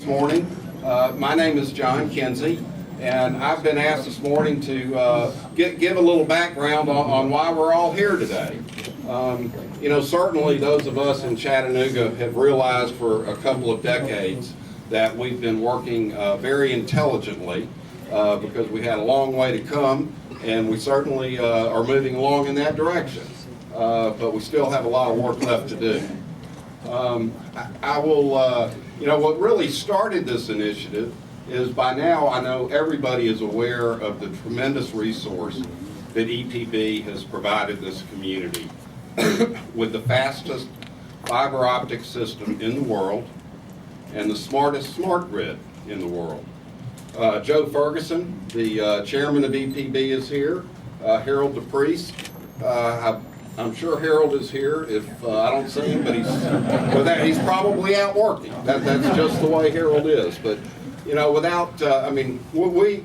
This morning. My name is John Kinsey, and I've been asked this morning to give a little background on why we're all here today. You know, certainly those of us in Chattanooga have realized for a couple of decades that we've been working very intelligently because we had a long way to come, and we certainly are moving along in that direction. But we still have a lot of work left to do. I will, you know, what really started this initiative is by now I know everybody is aware of the tremendous resource that EPB has provided this community with the fastest fiber optic system in the world and the smartest smart grid in the world. Joe Ferguson, the chairman of EPB, is here. Harold DePriest, I'm sure Harold is here. If I don't see him, but he's probably out working. That's just the way Harold is. But you know, without, I mean, we,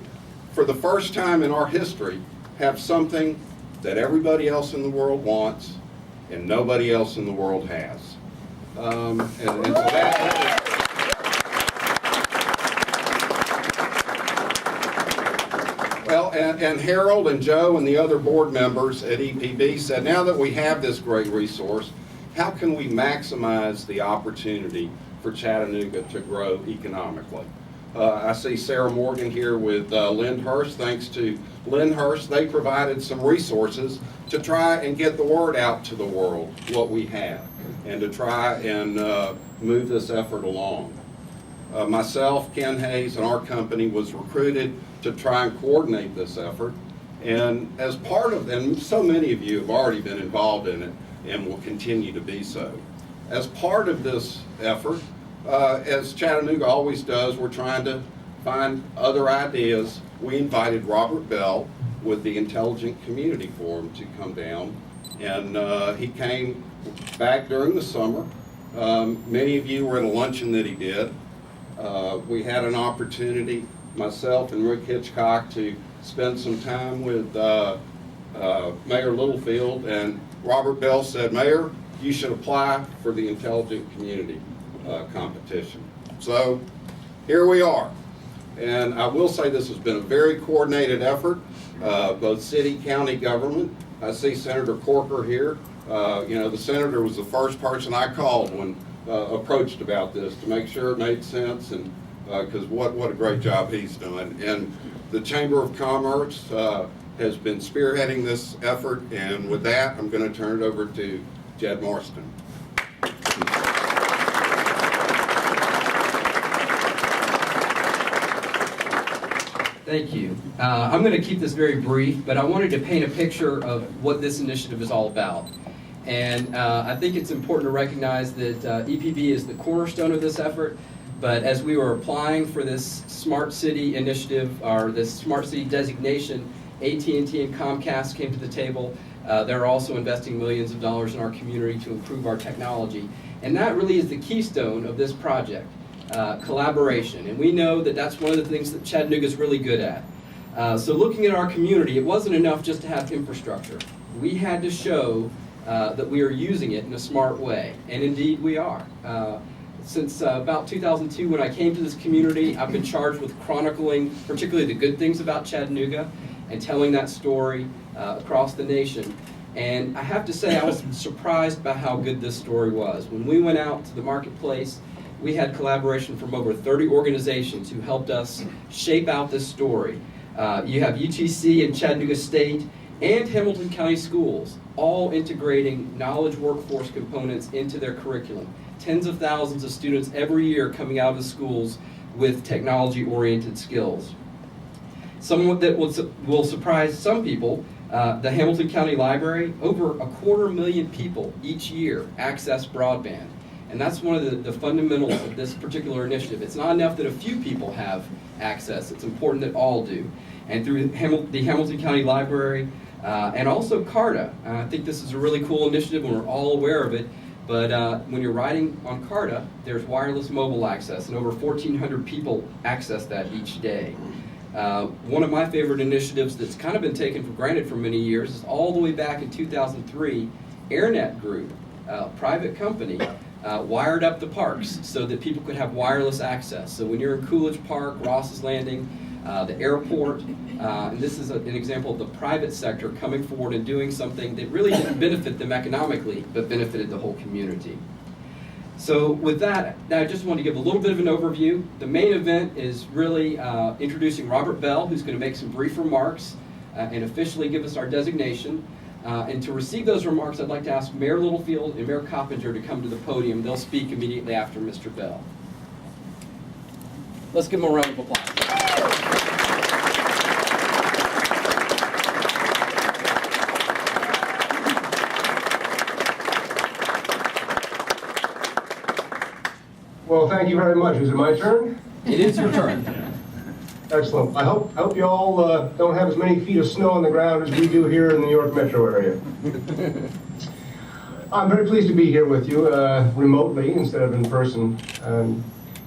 for the first time in our history, have something that everybody else in the world wants and nobody else in the world has. And so that. Well, and Harold and Joe and the other board members at EPB said, now that we have this great resource, how can we maximize the opportunity for Chattanooga to grow economically? I see Sarah Morgan here with Lyndhurst. Thanks to Lyndhurst, they provided some resources to try and get the word out to the world, what we have, and to try and move this effort along. Myself, Ken Hayes, and our company was recruited to try and coordinate this effort. And as part of, and so many of you have already been involved in it and will continue to be so. As part of this effort, as Chattanooga always does, we're trying to find other ideas. We invited Robert Bell with the Intelligent Community Forum to come down, and he came back during the summer. Many of you were at a luncheon that he did. We had an opportunity, myself and Rick Hitchcock, to spend some time with Mayor Littlefield, and Robert Bell said, Mayor, you should apply for the Intelligent Community competition. So here we are. And I will say this has been a very coordinated effort, both city, county government. I see Senator Corker here. You know, the senator was the first person I called when approached about this to make sure it made sense, and because what a great job he's done. And the Chamber of Commerce has been spearheading this effort, and with that I'm going to turn it over to J.Ed Marston. Thank you. I'm going to keep this very brief, but I wanted to paint a picture of what this initiative is all about. And I think it's important to recognize that EPB is the cornerstone of this effort, but as we were applying for this Smart City initiative, or this Smart City designation, AT&T and Comcast came to the table. They're also investing millions of dollars in our community to improve our technology. And that really is the keystone of this project, collaboration. And we know that that's one of the things that Chattanooga is really good at. So looking at our community, it wasn't enough just to have infrastructure. We had to show that we are using it in a smart way, and indeed we are. Since about 2002, when I came to this community, I've been charged with chronicling particularly the good things about Chattanooga and telling that story across the nation. And I have to say I was surprised by how good this story was. When we went out to the marketplace, we had collaboration from over 30 organizations who helped us shape out this story. You have UTC and Chattanooga State and Hamilton County Schools all integrating knowledge workforce components into their curriculum. Tens of thousands of students every year coming out of the schools with technology-oriented skills. Somewhat that will surprise some people, the Hamilton County Library, over 250,000 people each year access broadband. And that's one of the fundamentals of this particular initiative. It's not enough that a few people have access. It's important that all do. And through the Hamilton County Library, and also CARTA. I think this is a really cool initiative and we're all aware of it, but when you're riding on CARTA, there's wireless mobile access, and over 1,400 people access that each day. One of my favorite initiatives that's kind of been taken for granted for many years is all the way back in 2003, AirNet Group, a private company, wired up the parks so that people could have wireless access. So when you're in Coolidge Park, Ross's Landing, the airport, and this is an example of the private sector coming forward and doing something that really didn't benefit them economically, but benefited the whole community. So with that, I just want to give a little bit of an overview. The main event is really introducing Robert Bell, who's going to make some brief remarks and officially give us our designation. And to receive those remarks, I'd like to ask Mayor Littlefield and Mayor Coppinger to come to the podium. They'll speak immediately after Mr. Bell. Let's give them a round of applause. Well, thank you very much. Is it my turn? It is your turn. Excellent. I hope you all don't have as many feet of snow on the ground as we do here in the New York metro area. I'm very pleased to be here with you remotely instead of in person.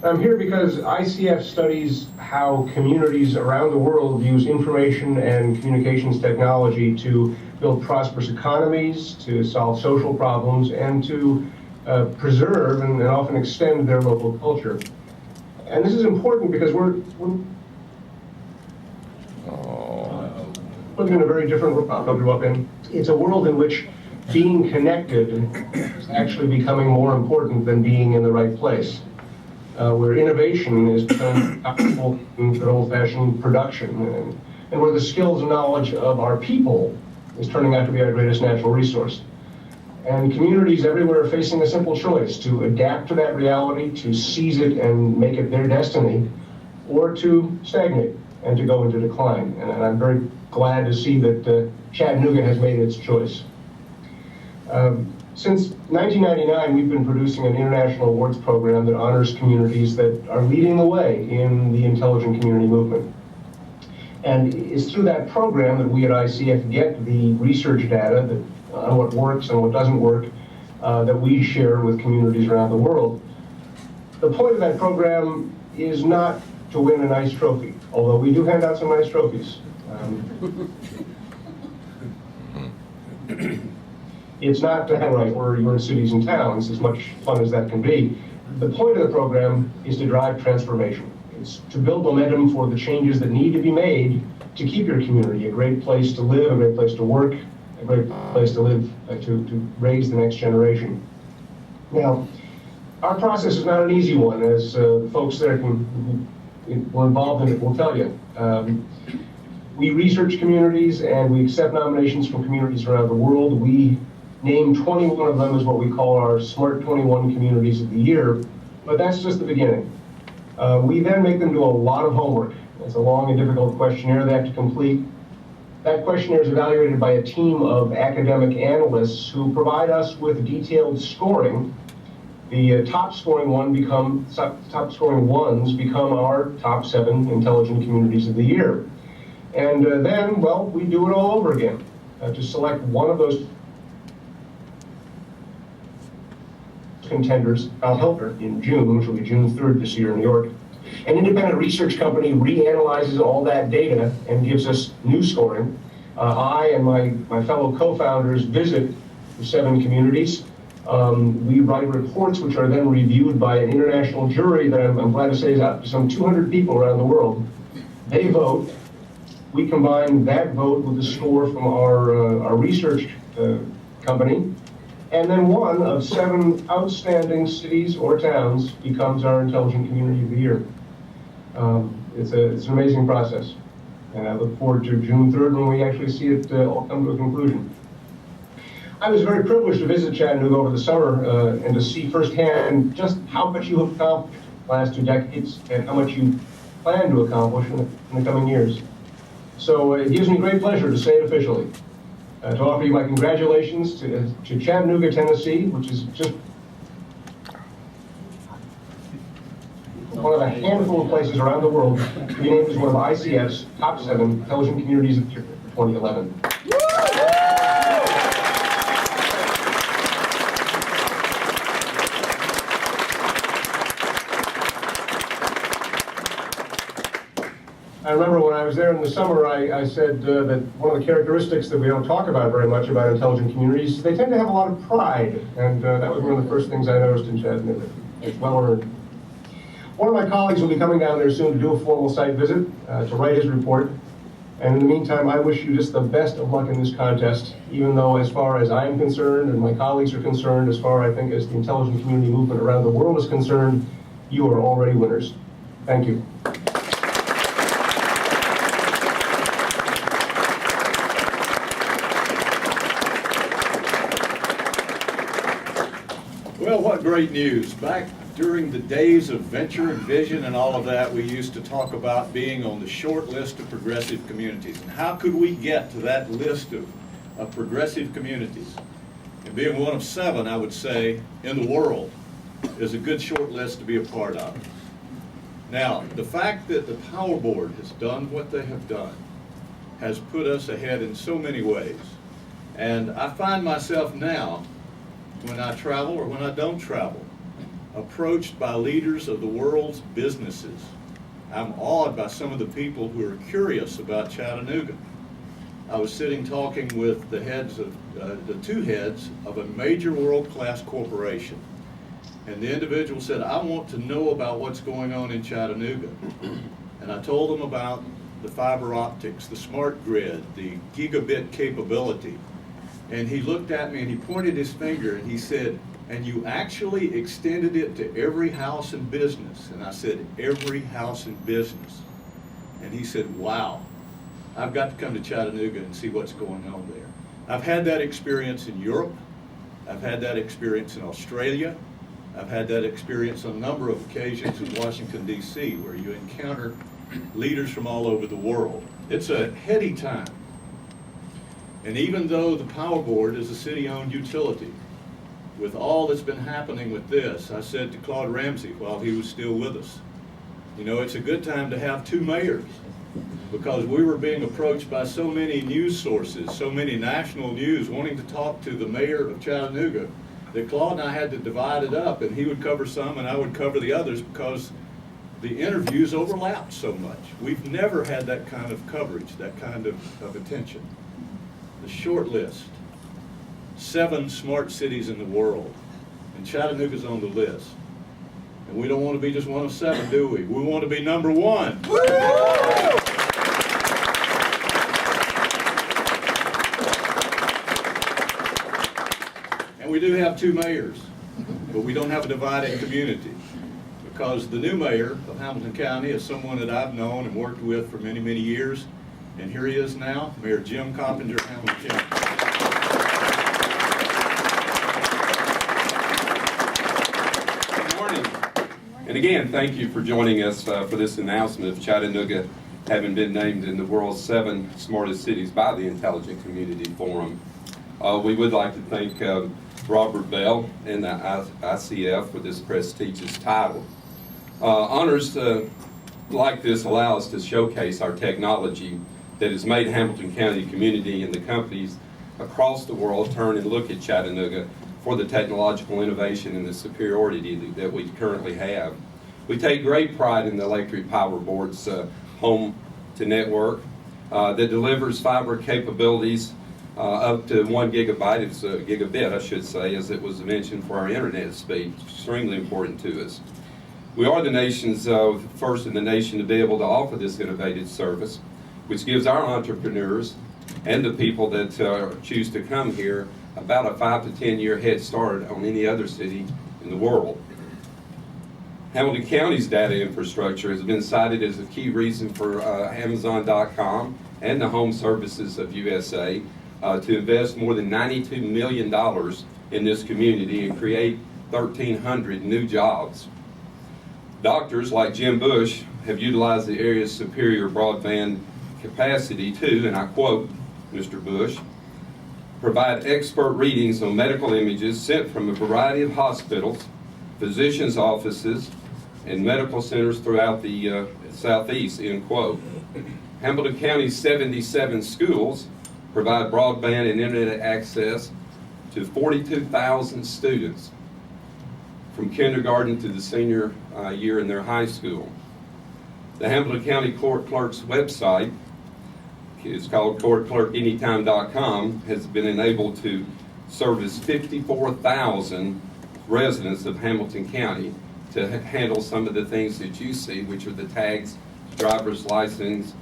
I'm here because ICF studies how communities around the world use information and communications technology to build prosperous economies, to solve social problems, and to preserve and often extend their local culture. And this is important because we're living in a very different world I grew up in. It's a world in which being connected is actually becoming more important than being in the right place. Where innovation is becoming powerful in good old-fashioned production, and where the skills and knowledge of our people is turning out to be our greatest natural resource. And communities everywhere are facing a simple choice: to adapt to that reality, to seize it and make it their destiny, or to stagnate and to go into decline. And I'm very glad to see that Chattanooga has made its choice. Since 1999, we've been producing an international awards program that honors communities that are leading the way in the intelligent community movement. And it's through that program that we at ICF get the research data that, on what works and what doesn't work that we share with communities around the world. The point of that program is not to win a nice trophy, although we do hand out some nice trophies. It's not to have right where you're in cities and towns, as much fun as that can be. The point of the program is to drive transformation. It's to build momentum for the changes that need to be made to keep your community a great place to live, a great place to work, a great place to live, to raise the next generation. Now, our process is not an easy one, as the folks there who were involved in it will tell you. We research communities and we accept nominations from communities around the world. We name 21 of them as what we call our Smart 21 Communities of the Year, but that's just the beginning. We then make them do a lot of homework. It's a long and difficult questionnaire they have to complete. That questionnaire is evaluated by a team of academic analysts who provide us with detailed scoring. The top scoring ones become our top 7 intelligent communities of the year. And then, well, we do it all over again to select one of those contenders. I'll help her in June, which will be June 3rd this year in New York. An independent research company reanalyzes all that data and gives us new scoring. I and my fellow co-founders visit the 7 communities. We write reports which are then reviewed by an international jury that I'm glad to say is up to some 200 people around the world. They vote. We combine that vote with the score from our research company, and then one of 7 outstanding cities or towns becomes our Intelligent Community of the Year. It's an amazing process, and I look forward to June 3rd when we actually see it all come to a conclusion. I was very privileged to visit Chattanooga over the summer and to see firsthand just how much you have accomplished in the last 2 decades and how much you plan to accomplish in the coming years. So it gives me great pleasure to say it officially, to offer you my congratulations to Chattanooga, Tennessee, which is just one of a handful of places around the world to be named as one of ICF's top 7 intelligent communities of the year for 2011. I remember when I was there in the summer, I said that one of the characteristics that we don't talk about very much about intelligent communities, they tend to have a lot of pride, and that was one of the first things I noticed in Chattanooga. It's well earned. One of my colleagues will be coming down there soon to do a formal site visit, to write his report, and in the meantime, I wish you just the best of luck in this contest, even though as far as I am concerned and my colleagues are concerned, as far I think as the intelligent community movement around the world is concerned, you are already winners. Thank you. Well, what great news. Back during the days of venture and vision and all of that, we used to talk about being on the short list of progressive communities. And how could we get to that list of progressive communities? And being one of 7, I would say, in the world, is a good short list to be a part of. Now, the fact that the Power Board has done what they have done has put us ahead in so many ways. And I find myself now, when I travel or when I don't travel, approached by leaders of the world's businesses. I'm awed by some of the people who are curious about Chattanooga. I was sitting talking with the heads of, the 2 heads of a major world-class corporation. And the individual said, I want to know about what's going on in Chattanooga. And I told them about the fiber optics, the smart grid, the gigabit capability. And he looked at me and he pointed his finger and he said, and you actually extended it to every house and business. And I said, every house and business. And he said, wow, I've got to come to Chattanooga and see what's going on there. I've had that experience in Europe. I've had that experience in Australia. I've had that experience on a number of occasions in Washington, D.C., where you encounter leaders from all over the world. It's a heady time. And even though the Power Board is a city-owned utility, with all that's been happening with this, I said to Claude Ramsey while he was still with us, you know, it's a good time to have 2 mayors, because we were being approached by so many news sources, so many national news wanting to talk to the mayor of Chattanooga, that Claude and I had to divide it up, and he would cover some and I would cover the others because the interviews overlapped so much. We've never had that kind of coverage, that kind of attention. The short list, 7 smart cities in the world, and Chattanooga's on the list. And we don't want to be just one of 7, do we? We want to be number 1. Woo! And we do have 2 mayors, but we don't have a divided community, because the new mayor of Hamilton County is someone that I've known and worked with for many, many years. And here he is now, Mayor Jim Coppinger of Hamilton County. Good morning. And again, thank you for joining us for this announcement of Chattanooga having been named in the world's 7 smartest cities by the Intelligent Community Forum. We would like to thank Robert Bell and the ICF for this prestigious title. Honors like this allow us to showcase our technology that has made Hamilton County community and the companies across the world turn and look at Chattanooga for the technological innovation and the superiority that we currently have. We take great pride in the Electric Power Board's home to network that delivers fiber capabilities up to 1 gigabyte, it's a gigabit I should say, as it was mentioned, for our internet speed. It's extremely important to us. We are the nation's first in the nation to be able to offer this innovative service, which gives our entrepreneurs and the people that choose to come here about a 5 to 10 year head start on any other city in the world. Hamilton County's data infrastructure has been cited as a key reason for Amazon.com and the Home Services of USA to invest more than $92 million in this community and create 1,300 new jobs. Doctors like Jim Bush have utilized the area's superior broadband capacity to, and I quote Mr. Bush, provide expert readings on medical images sent from a variety of hospitals, physicians' offices, and medical centers throughout the Southeast, end quote. Hamilton County's 77 schools provide broadband and internet access to 42,000 students from kindergarten to the senior year in their high school. The Hamilton County Court Clerk's website, it's called courtclerkanytime.com, has been enabled to service 54,000 residents of Hamilton County to handle some of the things that you see, which are the tags, driver's license,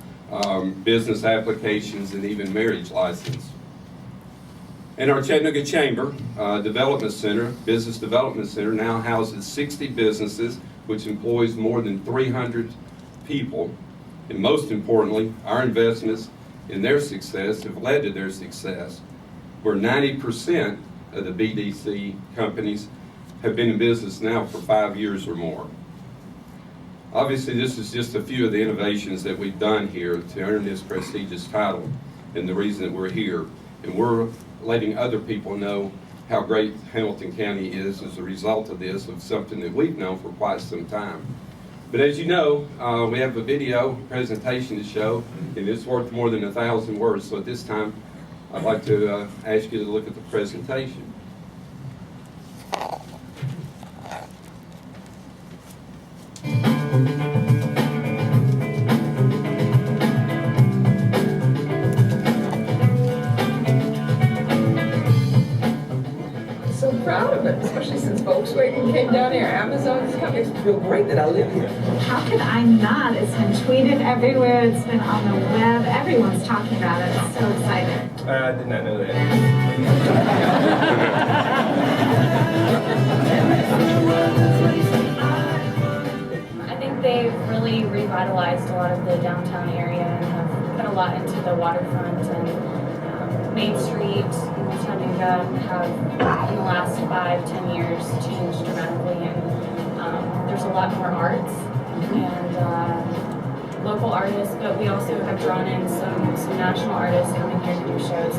business applications, and even marriage license. And our Chattanooga Chamber Development Center, Business Development Center, now houses 60 businesses, which employs more than 300 people. And most importantly, our investments in their success have led to their success, where 90% of the BDC companies have been in business now for 5 years or more. Obviously, this is just a few of the innovations that we've done here to earn this prestigious title and the reason that we're here. And we're letting other people know how great Hamilton County is as a result of this, of something that we've known for quite some time. But as you know, we have a video presentation to show, and it's worth more than 1,000 words. So at this time, I'd like to ask you to look at the presentation. So proud of it, especially since Volkswagen came down here. Amazon's coming. I feel great that I live here. How could I not? It's been tweeted everywhere. It's been on the web. Everyone's talking about it. It's so exciting. I did not know that. I think they've really revitalized a lot of the downtown area and have put a lot into the waterfront and Main Street in Chattanooga have, in the last 5-10 years, changed dramatically, and there's a lot more arts and local artists, but we also have drawn in some national artists coming here to do shows.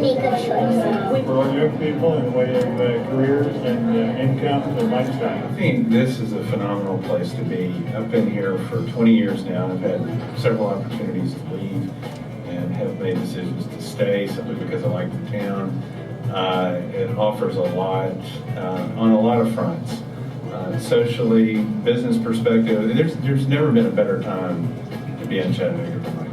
Make a choice. For young people in the way of careers and incomes and lifestyle. I think this is a phenomenal place to be. I've been here for 20 years now. I've had several opportunities to leave and have made decisions to stay simply because I like the town. It offers a lot on a lot of fronts. Socially, business perspective, there's never been a better time to be in Chattanooga for my